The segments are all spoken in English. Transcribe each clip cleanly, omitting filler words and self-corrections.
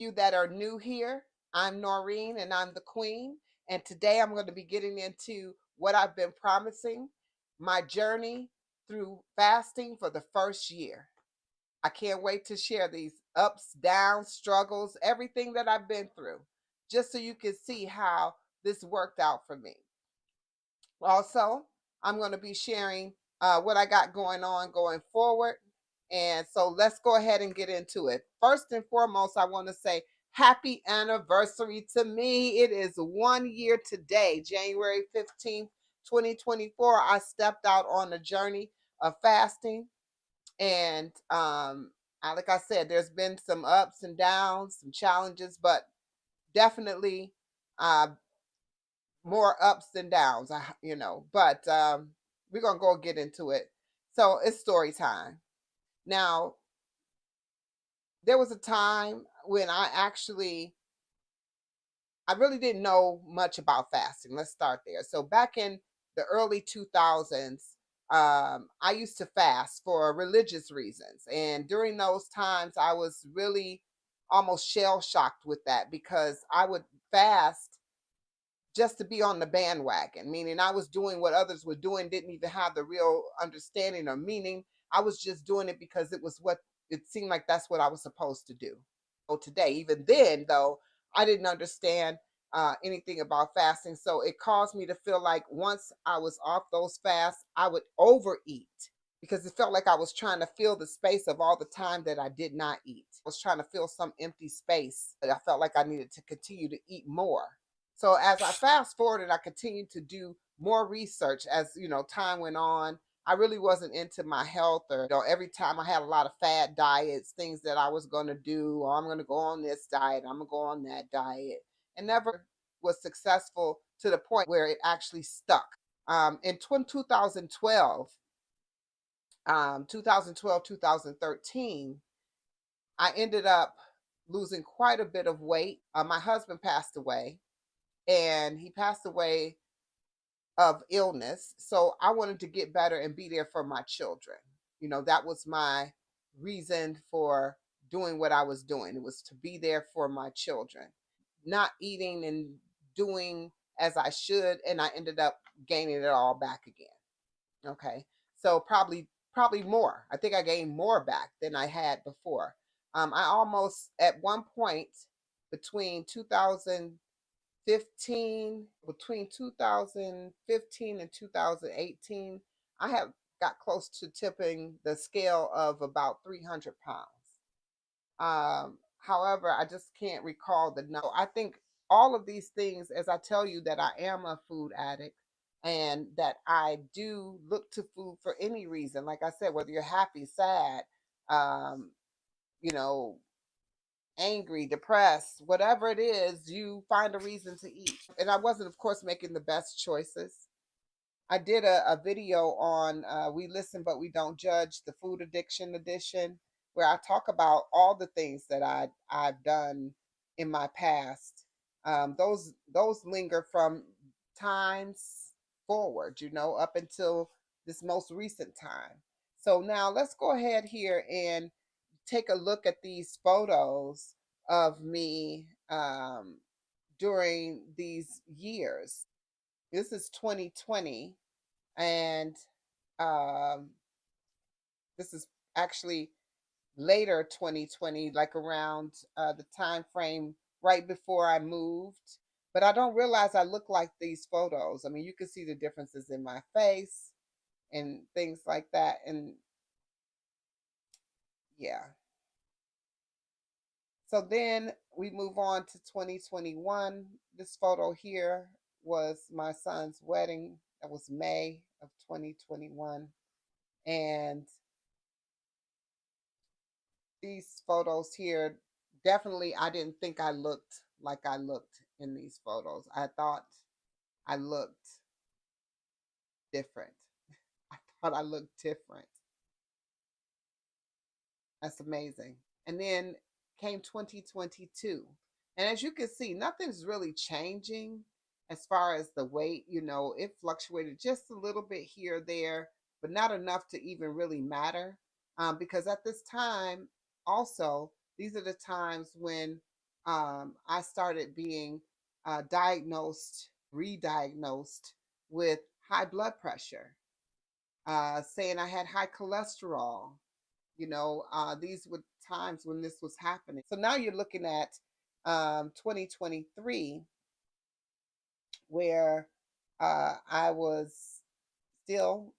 You that are new here, I'm Noreen and I'm the Queen. And today I'm going to be getting into what I've been promising, my journey through fasting for the first year. I can't wait to share these ups, downs, struggles, everything that I've been through, just so you can see how this worked out for me. Also, I'm going to be sharing what I got going on going forward. And so let's go ahead and get into it. First and foremost, I want to say happy anniversary to me. It is 1 year today, January 15th, 2024. I stepped out on a journey of fasting. And like I said, there's been some ups and downs, some challenges, but definitely uh, more ups than downs, but we're going to go get into it. So it's story time. Now, there was a time when I really didn't know much about fasting. Let's start there. So back in the early 2000s, I used to fast for religious reasons. And during those times, I was really almost shell shocked with that because I would fast just to be on the bandwagon, meaning I was doing what others were doing, didn't even have the real understanding or meaning. I was just doing it because it was what it seemed like that's what I was supposed to do. So today, even then, though, I didn't understand anything about fasting. So it caused me to feel like once I was off those fasts, I would overeat because it felt like I was trying to fill the space of all the time that I did not eat. I was trying to fill some empty space, but I felt like I needed to continue to eat more. So as I fast forwarded, I continued to do more research as time went on. I really wasn't into my health, or every time I had a lot of fad diets, things that I was going to do, or I'm going to go on this diet, I'm going to go on that diet, and never was successful to the point where it actually stuck. In 2012, 2013, I ended up losing quite a bit of weight. My husband passed away, and he passed away of illness. So I wanted to get better and be there for my children. That was my reason for doing what I was doing. It was to be there for my children, not eating and doing as I should. And I ended up gaining it all back again. Okay. So probably more. I think I gained more back than I had before. I almost at one point between 2015 and 2018, I have got close to tipping the scale of about 300 pounds. However, I just can't recall the number. I think all of these things, as I tell you that I am a food addict and that I do look to food for any reason, like I said, whether you're happy, sad, um, you know, angry, depressed, whatever it is, you find a reason to eat. And I wasn't, of course, making the best choices. I did a video on We Listen But We Don't Judge, the Food Addiction Edition, where I talk about all the things that I've done in my past. Those linger from times forward, up until this most recent time. So now let's go ahead here and take a look at these photos of me during these years. This is 2020, and um, this is actually later 2020, like around the time frame right before I moved. But I don't realize I look like these photos. I mean, you can see the differences in my face and things like that. And yeah. So then we move on to 2021. This photo here was my son's wedding. That was May of 2021. And these photos here, definitely, I didn't think I looked like I looked in these photos. I thought I looked different. I thought I looked different. That's amazing. And then came 2022. And as you can see, nothing's really changing as far as the weight. It fluctuated just a little bit here or there, but not enough to even really matter. Because at this time, also, these are the times when I started being diagnosed, re-diagnosed with high blood pressure, saying I had high cholesterol. These were times when this was happening. So now you're looking at 2023, where I was still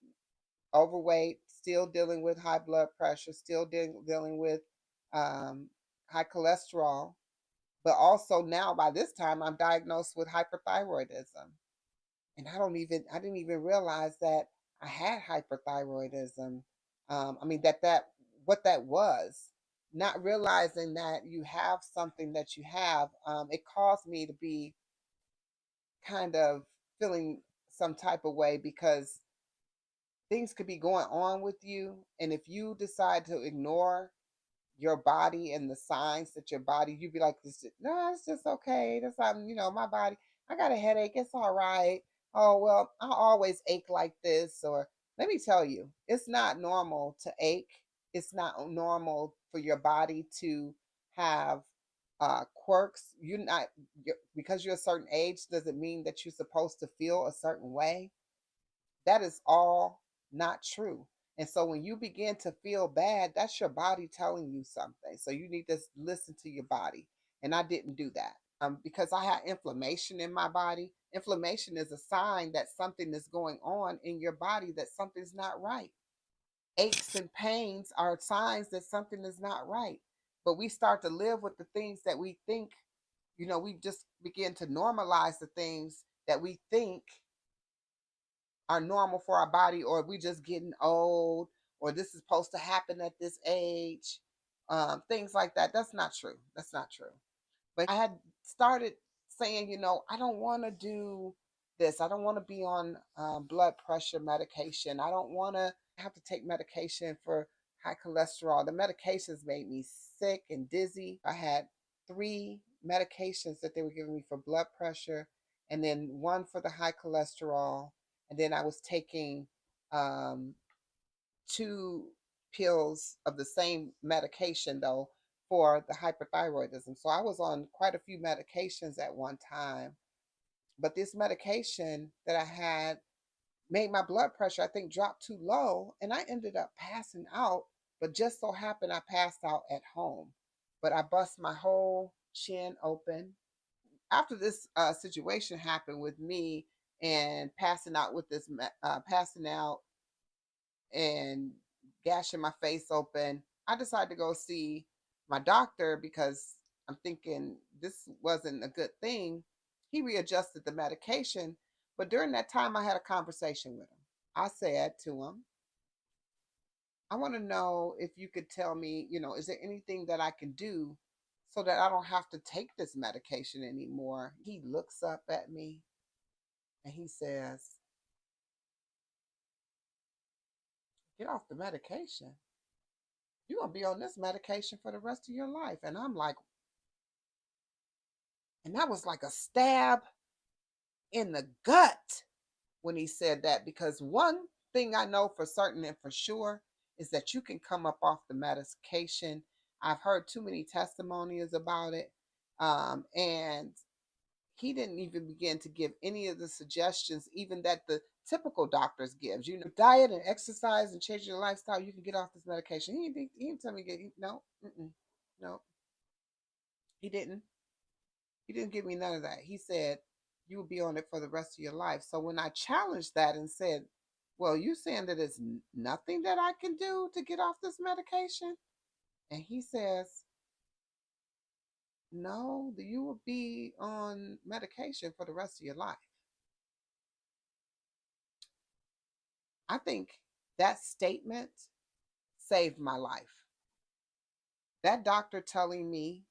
overweight, still dealing with high blood pressure, still dealing with um, high cholesterol, but also now by this time I'm diagnosed with hyperthyroidism. And I didn't even realize that I had hyperthyroidism. I mean, what that was, not realizing that you have something that you have, it caused me to be kind of feeling some type of way, because things could be going on with you. And if you decide to ignore your body and the signs that your body, you'd be like, this, no, it's just okay. That's how, my body, I got a headache. It's all right. Oh, well, I always ache like this. Or let me tell you, it's not normal to ache. It's not normal for your body to have quirks. Because you're a certain age doesn't mean that you're supposed to feel a certain way. That is all not true. And so when you begin to feel bad, that's your body telling you something. So you need to listen to your body. And I didn't do that, because I had inflammation in my body. Inflammation is a sign that something is going on in your body, that something's not right. Aches and pains are signs that something is not right. But we start to live with the things that we think, we just begin to normalize the things that we think are normal for our body, or we just getting old, or this is supposed to happen at this age, things like that. That's not true. That's not true. But I had started saying, I don't want to do this. I don't want to be on blood pressure medication. I don't want to have to take medication for high cholesterol. The medications made me sick and dizzy. I had three medications that they were giving me for blood pressure, and then one for the high cholesterol. And then I was taking um, two pills of the same medication, though, for the hyperthyroidism. So I was on quite a few medications at one time. But this medication that I had made my blood pressure, I think, drop too low. And I ended up passing out. But just so happened I passed out at home. But I bust my whole chin open. After this situation happened with me and passing out with this, passing out and gashing my face open, I decided to go see my doctor, because I'm thinking this wasn't a good thing. He readjusted the medication, but during that time, I had a conversation with him. I said to him, I want to know if you could tell me, is there anything that I can do so that I don't have to take this medication anymore? He looks up at me and he says, get off the medication. You're going to be on this medication for the rest of your life. And I'm like, and that was like a stab in the gut when he said that, because one thing I know for certain and for sure is that you can come up off the medication. I've heard too many testimonies about it. And he didn't even begin to give any of the suggestions, even that the typical doctors gives. Diet and exercise and change your lifestyle, you can get off this medication. He didn't tell me, no, no, he didn't. He didn't give me none of that. He said, you will be on it for the rest of your life. So when I challenged that and said, well, you saying that it's nothing that I can do to get off this medication? And he says, no, you will be on medication for the rest of your life. I think that statement saved my life. That doctor telling me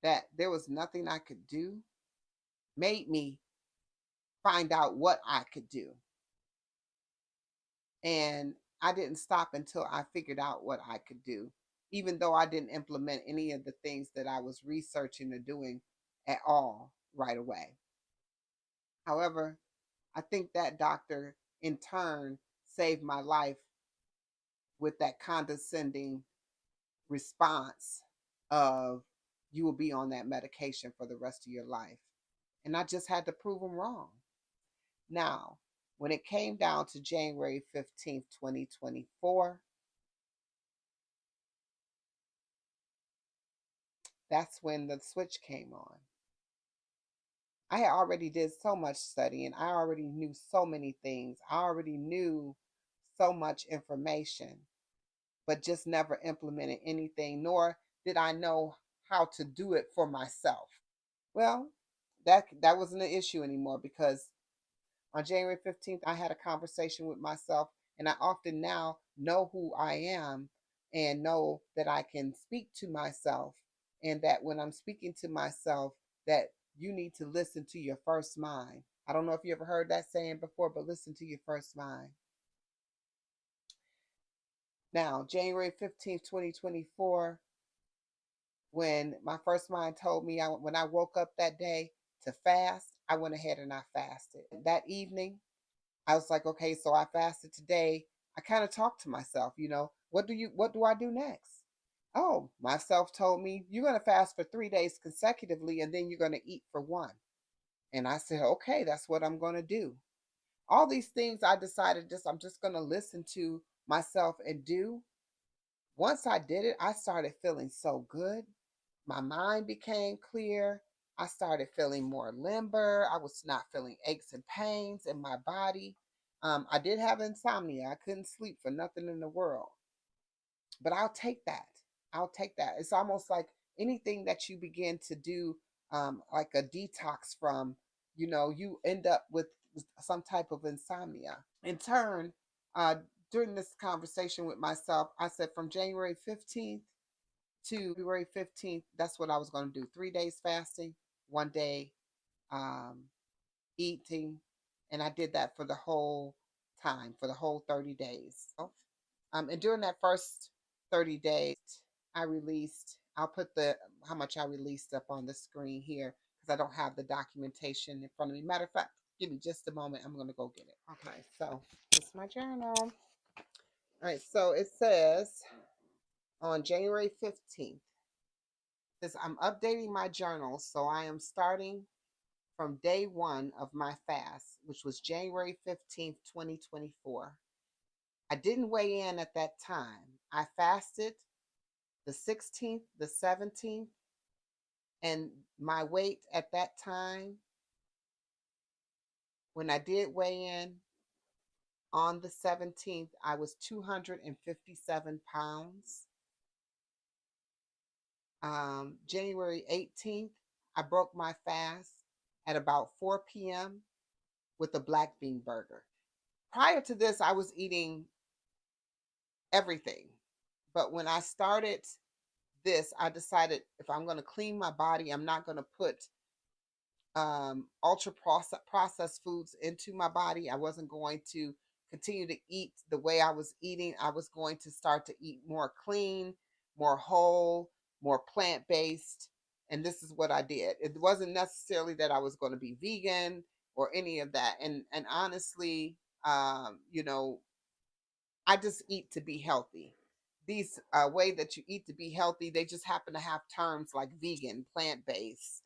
that there was nothing I could do made me find out what I could do. And I didn't stop until I figured out what I could do, even though I didn't implement any of the things that I was researching or doing at all right away. However, I think that doctor in turn saved my life with that condescending response of, you will be on that medication for the rest of your life. And I just had to prove them wrong. Now, when it came down to January 15th, 2024, that's when the switch came on. I had already did so much studying. I already knew so many things. I already knew so much information, but just never implemented anything, nor did I know how to do it for myself. Well, that wasn't an issue anymore because on January 15th, I had a conversation with myself, and I often now know who I am and know that I can speak to myself, and that when I'm speaking to myself, that you need to listen to your first mind. I don't know if you ever heard that saying before, but listen to your first mind. Now, January 15th, 2024, when my first mind told me when I woke up that day to fast, I went ahead and I fasted. That evening, I was like, okay, so I fasted today. I kind of talked to myself, what do I do next? Oh, myself told me you're going to fast for 3 days consecutively and then you're going to eat for one. And I said, okay, that's what I'm going to do. All these things I decided I'm just going to listen to myself and do. Once I did it, I started feeling so good. My mind became clear. I started feeling more limber. I was not feeling aches and pains in my body. I did have insomnia. I couldn't sleep for nothing in the world. But I'll take that. I'll take that. It's almost like anything that you begin to do, like a detox from, you end up with some type of insomnia. In turn, during this conversation with myself, I said from January 15th to February 15th, that's what I was going to do. 3 days fasting, 1 day um, eating. And I did that for the whole time, for the whole 30 days. And during that first 30 days, I'll put how much I released up on the screen here because I don't have the documentation in front of me. Matter of fact, give me just a moment. I'm going to go get it. Okay, so it's my journal. All right, so it says on January 15th, says I'm updating my journal, so I am starting from day one of my fast, which was January 15th, 2024. I didn't weigh in at that time. I fasted the 16th, the 17th, and my weight at that time, when I did weigh in on the 17th, I was 257 pounds. January 18th, I broke my fast at about 4 p.m. with a black bean burger. Prior to this, I was eating everything. But when I started this, I decided if I'm going to clean my body, I'm not going to put ultra processed foods into my body. I wasn't going to continue to eat the way I was eating. I was going to start to eat more clean, more whole, more plant based. And this is what I did. It wasn't necessarily that I was going to be vegan or any of that. And honestly, I just eat to be healthy. These way that you eat to be healthy, they just happen to have terms like vegan, plant-based,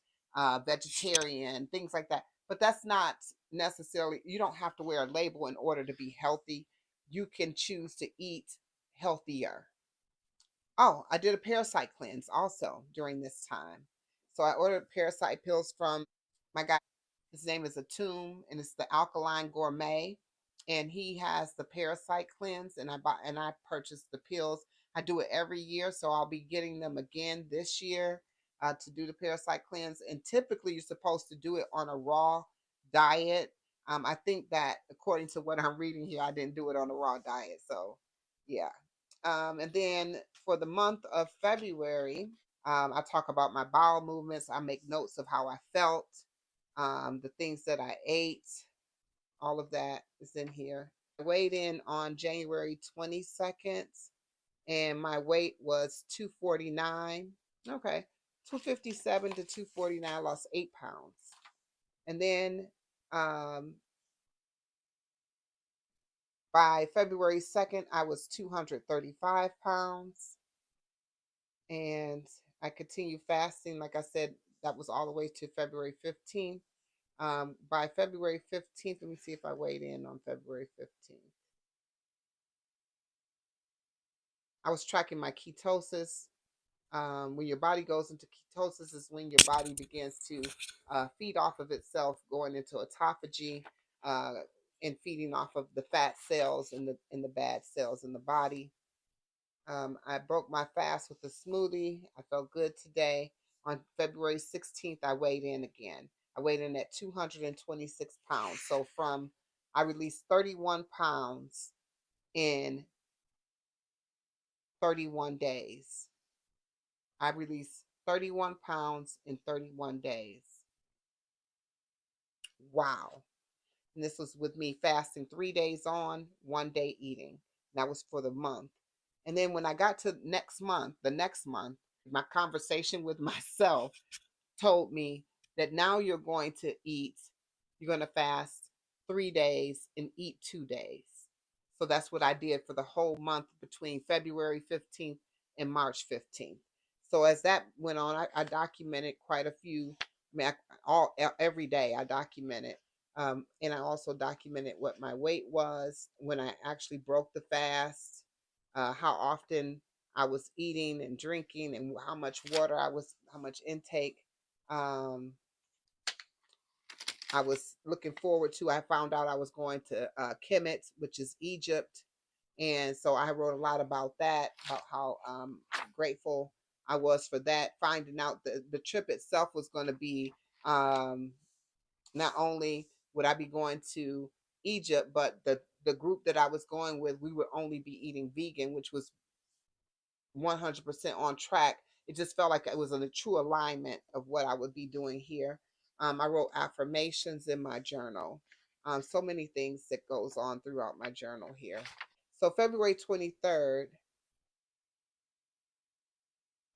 vegetarian, things like that. But that's not necessarily, you don't have to wear a label in order to be healthy. You can choose to eat healthier. Oh, I did a parasite cleanse also during this time. So I ordered parasite pills from my guy. His name is Atum, and it's the Alkaline Gourmet. And he has the parasite cleanse, and I purchased the pills. I do it every year, so I'll be getting them again this year to do the parasite cleanse. And typically, you're supposed to do it on a raw diet. I think that according to what I'm reading here, I didn't do it on a raw diet. So, yeah. And then for the month of February, I talk about my bowel movements. I make notes of how I felt, the things that I ate, all of that is in here. I weighed in on January 22nd, and my weight was 249. Okay, 257 to 249. I lost 8 pounds. And then by February 2nd, I was 235 pounds. And I continued fasting. Like I said, that was all the way to February 15th. By February 15th, let me see if I weighed in on February 15th. I was tracking my ketosis. When your body goes into ketosis is when your body begins to feed off of itself, going into autophagy, uh, and feeding off of the fat cells and the bad cells in the body. I broke my fast with a smoothie. I felt good today. On February 16th, I weighed in again. I weighed in at 226 pounds. So I released 31 pounds in 31 days. I released 31 pounds in 31 days. Wow. And this was with me fasting 3 days on, 1 day eating. That was for the month. And then when I got to the next month, my conversation with myself told me that now you're going to fast 3 days and eat 2 days. So that's what I did for the whole month between February 15th and March 15th. So as that went on, I documented quite a few. Every day I documented, and I also documented what my weight was when I actually broke the fast, how often I was eating and drinking, and how much water how much intake. Um, I was looking forward to. I found out I was going to Kemet, which is Egypt, and so I wrote a lot about that, about how grateful I was for that. Finding out the trip itself was going to be, not only would I be going to Egypt, but the group that I was going with, we would only be eating vegan, which was 100% on track. It just felt like it was in a true alignment of what I would be doing here. I wrote affirmations in my journal. So many things that goes on throughout my journal here. So February 23rd,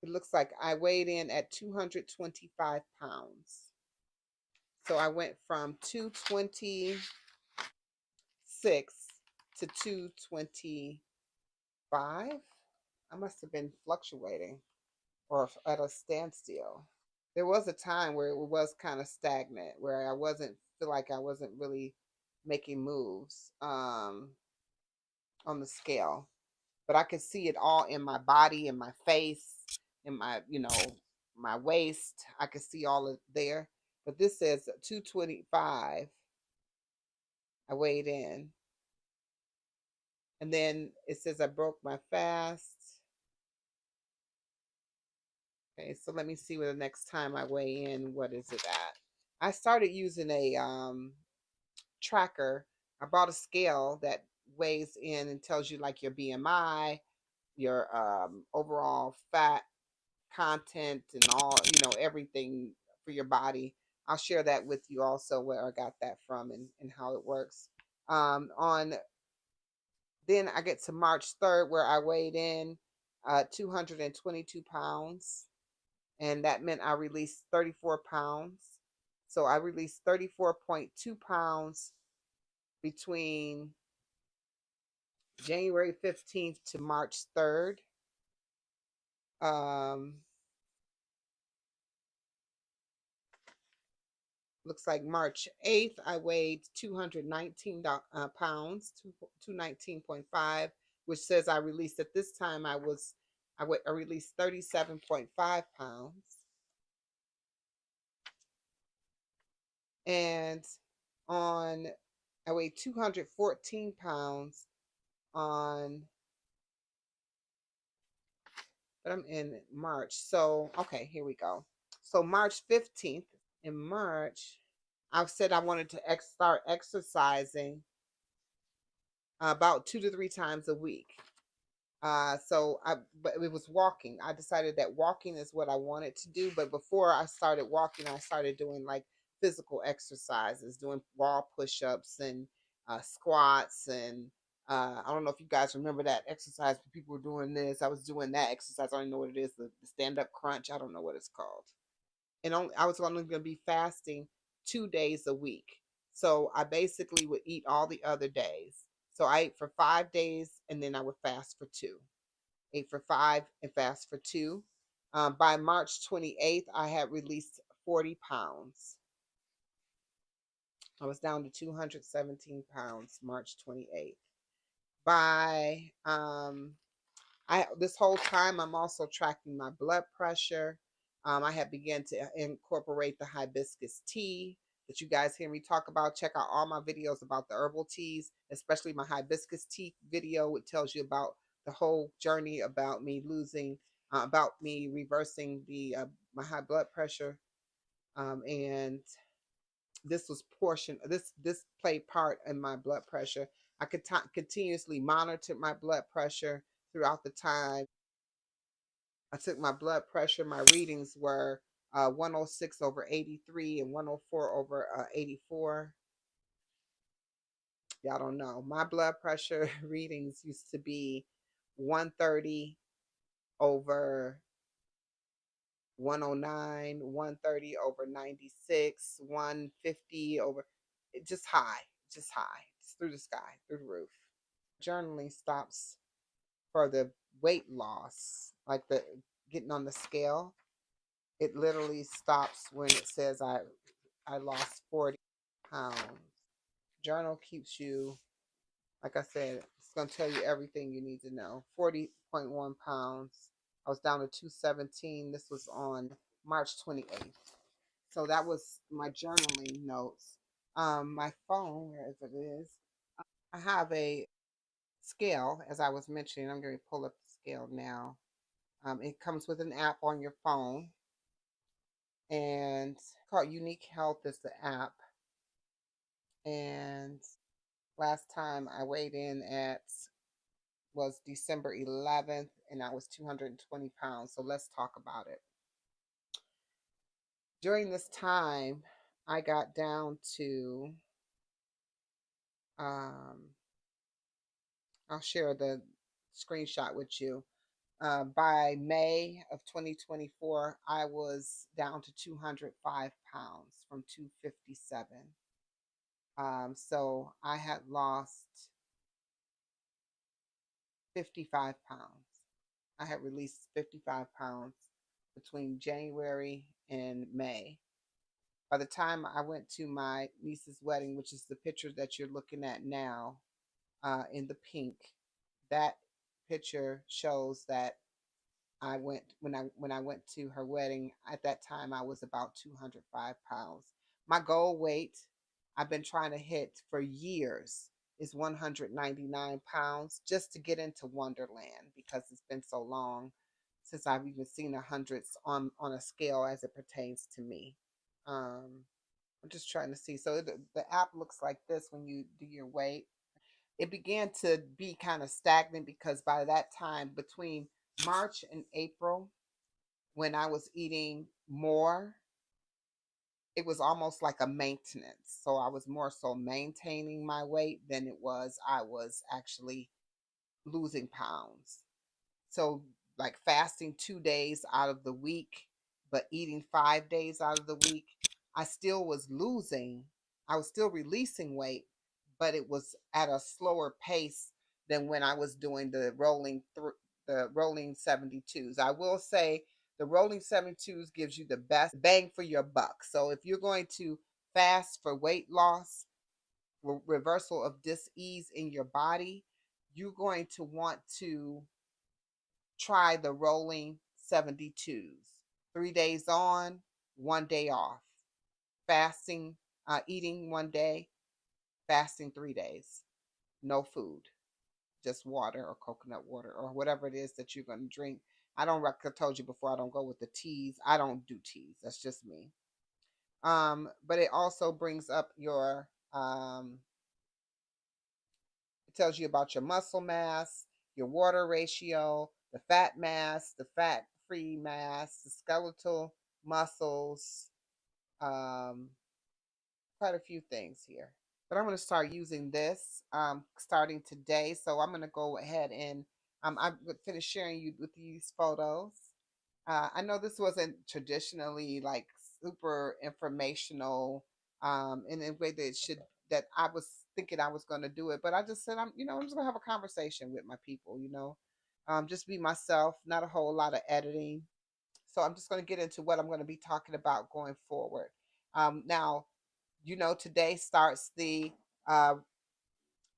it looks like I weighed in at 225 pounds. So I went from 226 to 225. I must have been fluctuating or at a standstill. There was a time where it was kind of stagnant, where I wasn't feel like I wasn't really making moves on the scale, but I could see it all in my body, in my face, in my my waist. I could see all of there. But this says 225. I weighed in, and then it says I broke my fast. Okay, so let me see where the next time I weigh in, what is it at? I started using a tracker. I bought a scale that weighs in and tells you like your BMI, your overall fat content, and all, everything for your body. I'll share that with you also, where I got that from, and how it works. On Then I get to March 3rd, where I weighed in 222 pounds, and that meant I released 34 pounds. So I released 34.2 pounds between January 15th to March 3rd. Um, Looks like March 8th, I weighed 219 pounds, 219.5, which says I released at this time, I released 37.5 pounds. And on, I weighed 214 pounds on, but I'm in March. So, okay, here we go. So March 15th, in March, I said I wanted to start exercising about 2 to 3 times a week. But it was walking. I decided that walking is what I wanted to do. But before I started walking, I started doing like physical exercises, doing wall push-ups and squats. And I don't know if you guys remember that exercise. People were doing this. I was doing that exercise. I don't know what it is. The stand-up crunch. I don't know what it's called. And I was only going to be fasting 2 days a week. So I basically would eat all the other days. So I ate for 5 days, and then I would fast for 2. Ate for 5 and fast for 2. By March 28th, I had released 40 pounds. I was down to 217 pounds March 28th. By I this whole time I'm also tracking my blood pressure. I have begun to incorporate the hibiscus tea that you guys hear me talk about. Check out all my videos about the herbal teas, especially my hibiscus tea video. It tells you about the whole journey about me losing, about me reversing the my high blood pressure, and this was portion. This played part in my blood pressure. I could continuously monitor my blood pressure throughout the time. I took my blood pressure. My readings were 106 over 83 and 104 over 84. Y'all don't know. My blood pressure readings used to be 130 over 109, 130 over 96, 150 over, just high, just through the sky, through the roof. Journaling stops for the weight loss, like the getting on the scale. It literally stops when it says I lost 40 pounds. Journal keeps you, like I said, it's going to tell you everything you need to know. 40.1 pounds. I was down to 217. This was on March 28th. So that was my journaling notes. My phone, where is it? I have a scale, as I was mentioning. I'm going to pull up the scale now. It comes with an app on your phone, and called Unique Health is the app. And last time I weighed in at was December 11th, and I was 220 pounds. So let's talk about it. During this time, I got down to, I'll share the screenshot with you. By May of 2024, I was down to 205 pounds from 257. So I had lost 55 pounds. I had released 55 pounds between January and May. By the time I went to my niece's wedding, which is the picture that you're looking at now, in the pink, that picture shows that I went when I went to her wedding. At that time, I was about 205 pounds. My goal weight, I've been trying to hit for years, is 199 pounds, just to get into Wonderland, because it's been so long since I've even seen the hundreds on a scale as it pertains to me. I'm just trying to see. So the app looks like this when you do your weight. It began to be kind of stagnant because by that time, between March and April, when I was eating more, it was almost like a maintenance. So I was more so maintaining my weight than it was I was actually losing pounds. So, like fasting 2 days out of the week, but eating 5 days out of the week, I still was losing. I was still releasing weight, but it was at a slower pace than when I was doing the rolling 72s. I will say the rolling 72s gives you the best bang for your buck. So if you're going to fast for weight loss, reversal of dis-ease in your body, you're going to want to try the rolling 72s. 3 days on, 1 day off. Fasting, eating 1 day, fasting 3 days. No food, just water or coconut water or whatever it is that you're going to drink. I don't, I told you before, I don't go with the teas. I don't do teas. That's just me. But it also brings up your, it tells you about your muscle mass, your water ratio, the fat mass, the fat free mass, the skeletal muscles, um, quite a few things here. But I'm going to start using this starting today. So I'm going to go ahead and I'm finished sharing you with these photos. I know this wasn't traditionally like super informational in a way that it should, that I was thinking I was going to do it, but I just said I'm just going to have a conversation with my people, just be myself, not a whole lot of editing. So I'm just going to get into what I'm going to be talking about going forward. Now, today starts the uh,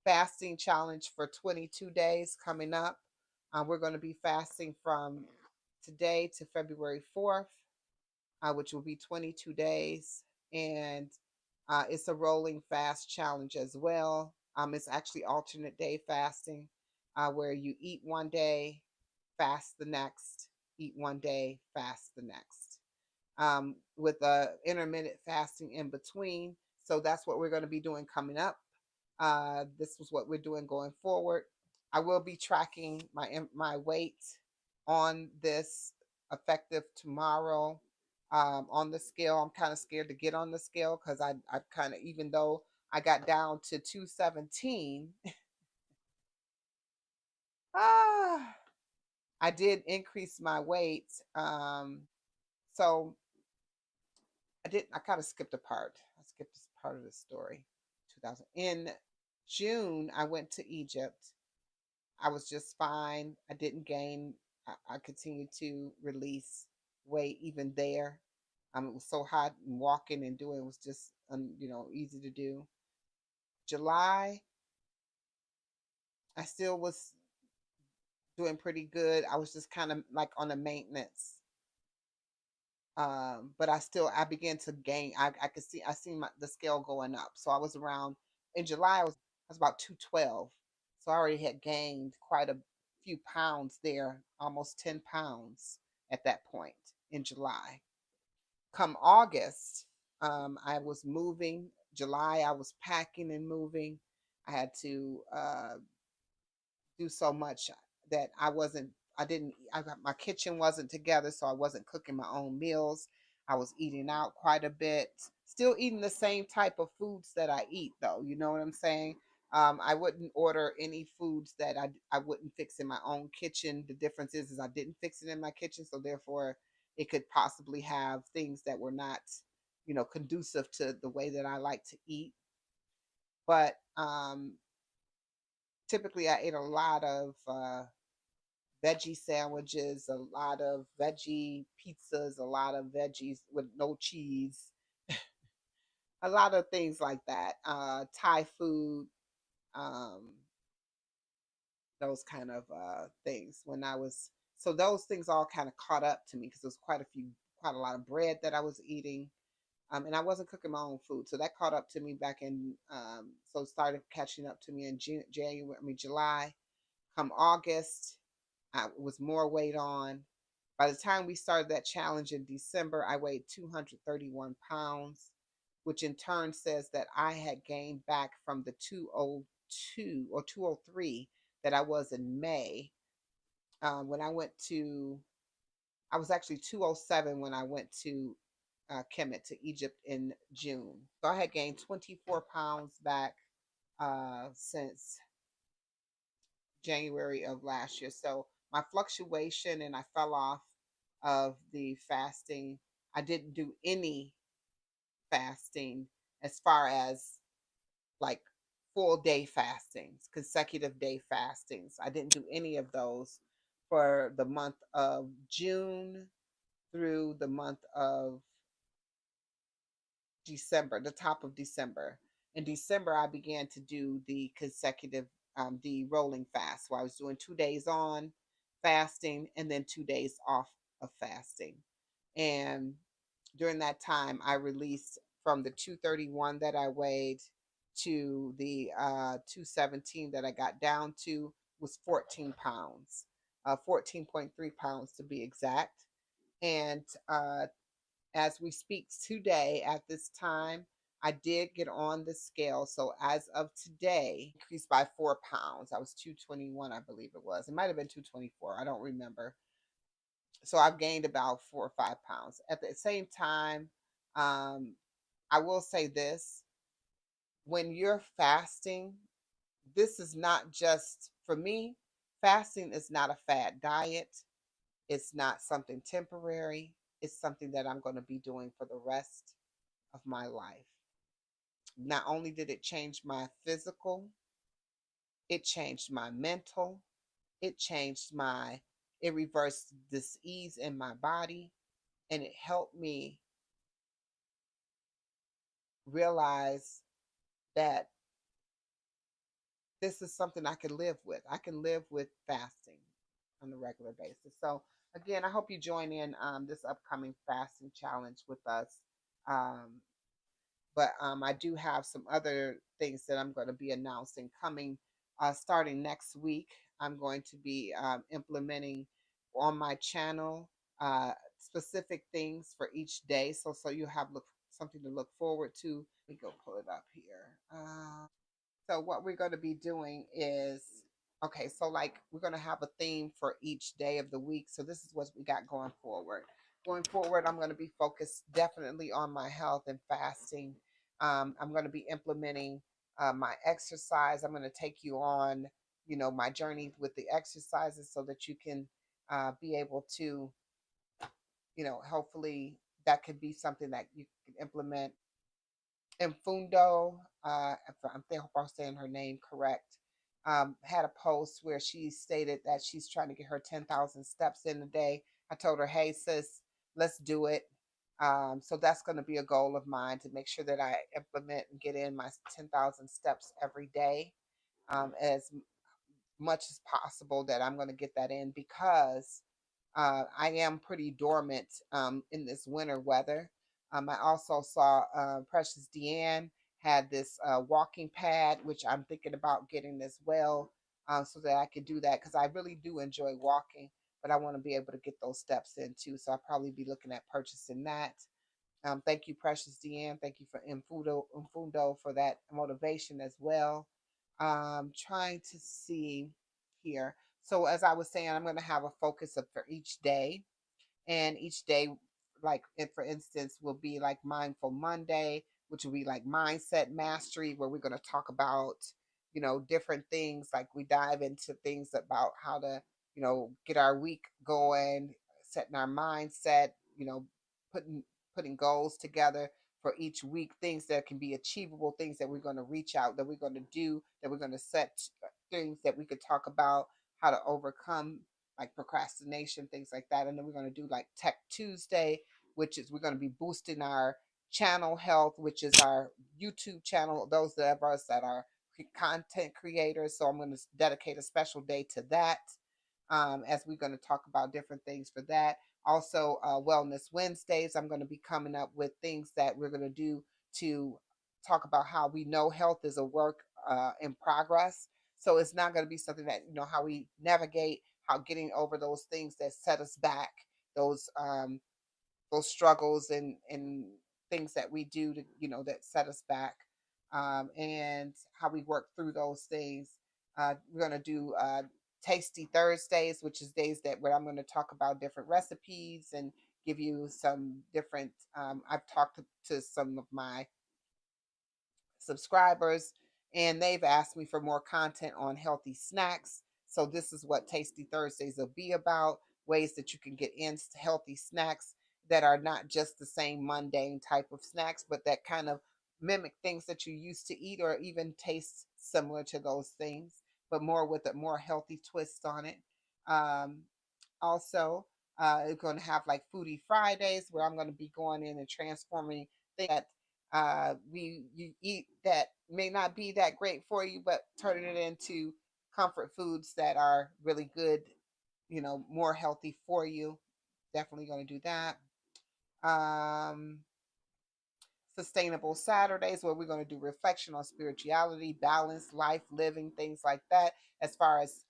fasting challenge for 22 days coming up. We're going to be fasting from today to February 4th, which will be 22 days. And it's a rolling fast challenge as well. It's actually alternate day fasting, where you eat one day, fast the next, eat one day, fast the next, with intermittent fasting in between. So that's what we're going to be doing coming up. This was what we're doing going forward. I will be tracking my weight on this effective tomorrow. On the scale, I'm kind of scared to get on the scale because I kind of, even though I got down to 217, ah, I did increase my weight. So I kind of skipped a part. I skipped this part of the story. 2000 in June, I went to Egypt. I was just fine. I didn't gain. I continued to release weight even there. It was so hot, and walking and doing it was just easy to do. July, I still was doing pretty good. I was just kind of like on a maintenance. But I began to gain. I could see, I seen the scale going up. So I was around, in July, I was about 212. So I already had gained quite a few pounds there, almost 10 pounds at that point in July. Come August, I was moving. July, I was packing and moving. I had to do so much that my kitchen wasn't together, so I wasn't cooking my own meals. I was eating out quite a bit, still eating the same type of foods that I eat, though. You know what I'm saying? I wouldn't order any foods that I wouldn't fix in my own kitchen. The difference is I didn't fix it in my kitchen, so therefore it could possibly have things that were not, conducive to the way that I like to eat. But typically, I ate a lot of veggie sandwiches, a lot of veggie pizzas, a lot of veggies with no cheese, a lot of things like that. Thai food, um, those kind of things. So those things all kind of caught up to me because there was quite a lot of bread that I was eating. And I wasn't cooking my own food, so that caught up to me back in. So it started catching up to me in July. Come August, I was more weight on. By the time we started that challenge in December, I weighed 231 pounds, which in turn says that I had gained back from the 202 or 203 that I was in May. When I was actually 207 when I went to Kemet, to Egypt, in June. So I had gained 24 pounds back since January of last year. So my fluctuation, and I fell off of the fasting. I didn't do any fasting as far as like full day fastings, consecutive day fastings. I didn't do any of those for the month of June through the month of December, the top of December. In December, I began to do the consecutive, the rolling fast, where I was doing 2 days on fasting and then 2 days off of fasting. And during that time, I released from the 231 that I weighed to the 217 that I got down to, was 14 pounds, 14.3 pounds to be exact. And as we speak today at this time, I did get on the scale. So as of today, increased by 4 pounds. I was 221, I believe it was. It might have been 224. I don't remember. So I've gained about 4 or 5 pounds. At the same time, um, I will say this: when you're fasting, this is not just for me. Fasting is not a fad diet. It's not something temporary. It's something that I'm going to be doing for the rest of my life. Not only did it change my physical, it changed my mental, it changed it reversed disease in my body. and it helped me realize that this is something I can live with. I can live with fasting on a regular basis. So again, I hope you join in this upcoming fasting challenge with us. Um, but I do have some other things that I'm going to be announcing coming starting next week. I'm going to be implementing on my channel specific things for each day, so you have something to look forward to. Let me go pull it up here. So what we're going to be doing is, okay, so like we're going to have a theme for each day of the week. So this is what we got going forward. Going forward, I'm going to be focused definitely on my health and fasting. I'm going to be implementing my exercise. I'm going to take you on, my journey with the exercises so that you can be able to, hopefully that could be something that you can implement. Infundo, I hope I'm saying her name correct, had a post where she stated that she's trying to get her 10,000 steps in a day. I told her, hey, sis, let's do it. So that's going to be a goal of mine to make sure that I implement and get in my 10,000 steps every day as much as possible, that I'm going to get that in, because I am pretty dormant in this winter weather. I also saw Precious Deanne had this walking pad, which I'm thinking about getting as well, so that I could do that, because I really do enjoy walking, but I want to be able to get those steps in too. So I'll probably be looking at purchasing that. Thank you, Precious Deanne. Thank you for Infundo for that motivation as well. Trying to see here. So as I was saying, I'm going to have a focus for each day, and each day, like if for instance, will be like Mindful Monday, which will be like mindset mastery, where we're going to talk about different things, like we dive into things about how to get our week going, setting our mindset, putting putting goals together for each week, things that can be achievable, things that we're going to reach out, that we're going to do, that we're going to set, things that we could talk about how to overcome, like procrastination, things like that. And then we're going to do like Tech Tuesday, which is we're going to be boosting our channel health, which is our YouTube channel, those of us that are content creators. So I'm going to dedicate a special day to that, as we're going to talk about different things for that. Also, Wellness Wednesdays, I'm going to be coming up with things that we're going to do to talk about how we know health is a work in progress. So it's not going to be something that, how we navigate, how getting over those things that set us back, those struggles and things that we do to that set us back, and how we work through those things. We're going to do Tasty Thursdays, which is days that where I'm going to talk about different recipes and give you some different. I've talked to some of my subscribers, and they've asked me for more content on healthy snacks. So this is what Tasty Thursdays will be about: ways that you can get in healthy snacks that are not just the same mundane type of snacks, but that kind of mimic things that you used to eat, or even taste similar to those things, but more with a more healthy twist on it. Um, Also, it's going to have like Foodie Fridays, where I'm going to be going in and transforming things that you eat that may not be that great for you, but turning it into comfort foods that are really good, more healthy for you. Definitely going to do that. Um, Sustainable Saturdays, where we're going to do reflection on spirituality, balance, life, living, things like that, as far as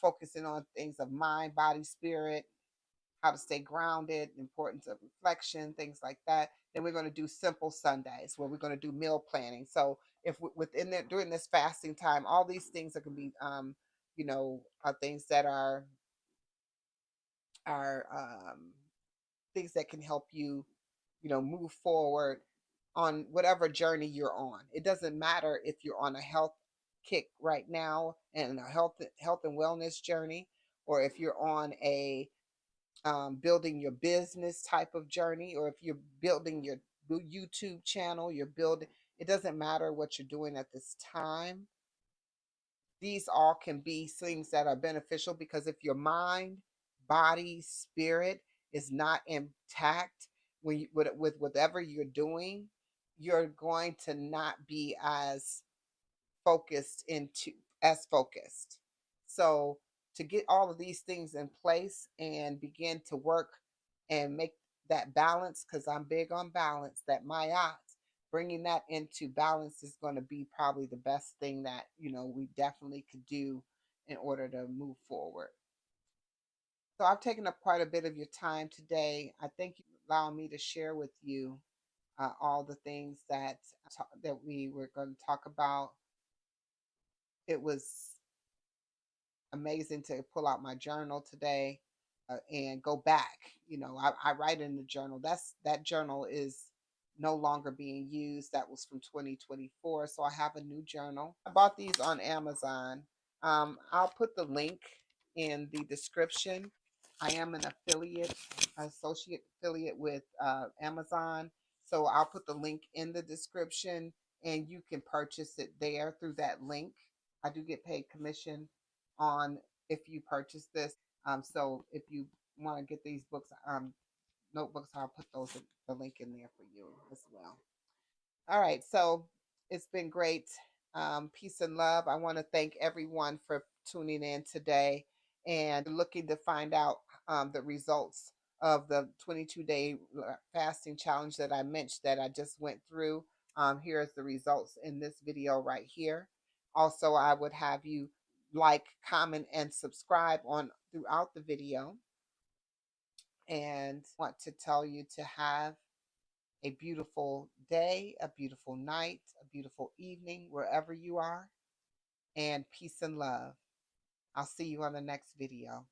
focusing on things of mind, body, spirit, how to stay grounded, importance of reflection, things like that. Then we're going to do Simple Sundays, where we're going to do meal planning. So if within there during this fasting time, all these things are going to be, things that are things that can help you, move forward on whatever journey you're on. It doesn't matter if you're on a health kick right now and a health and wellness journey, or if you're on a building your business type of journey, or if you're building your YouTube channel, you're building, it doesn't matter what you're doing at this time. These all can be things that are beneficial, because if your mind, body, spirit is not intact when you, with whatever you're doing, you're going to not be focused into as focused. So to get all of these things in place and begin to work and make that balance, because I'm big on balance, that my odds, bringing that into balance is going to be probably the best thing that, we definitely could do in order to move forward. So I've taken up quite a bit of your time today. I thank you for allowing me to share with you all the things that we were going to talk about. It was amazing to pull out my journal today and go back. I write in the journal. That journal is no longer being used. That was from 2024. So I have a new journal. I bought these on Amazon. I'll put the link in the description. I am an associate affiliate with Amazon. So I'll put the link in the description and you can purchase it there through that link. I do get paid commission on if you purchase this. So if you want to get these notebooks, I'll put the link in there for you as well. All right, so it's been great. Peace and love. I want to thank everyone for tuning in today and looking to find out the results of the 22-day fasting challenge that I mentioned that I just went through. Here's the results in this video right here. Also, I would have you like, comment, and subscribe on throughout the video. And want to tell you to have a beautiful day, a beautiful night, a beautiful evening, wherever you are, and peace and love. I'll see you on the next video.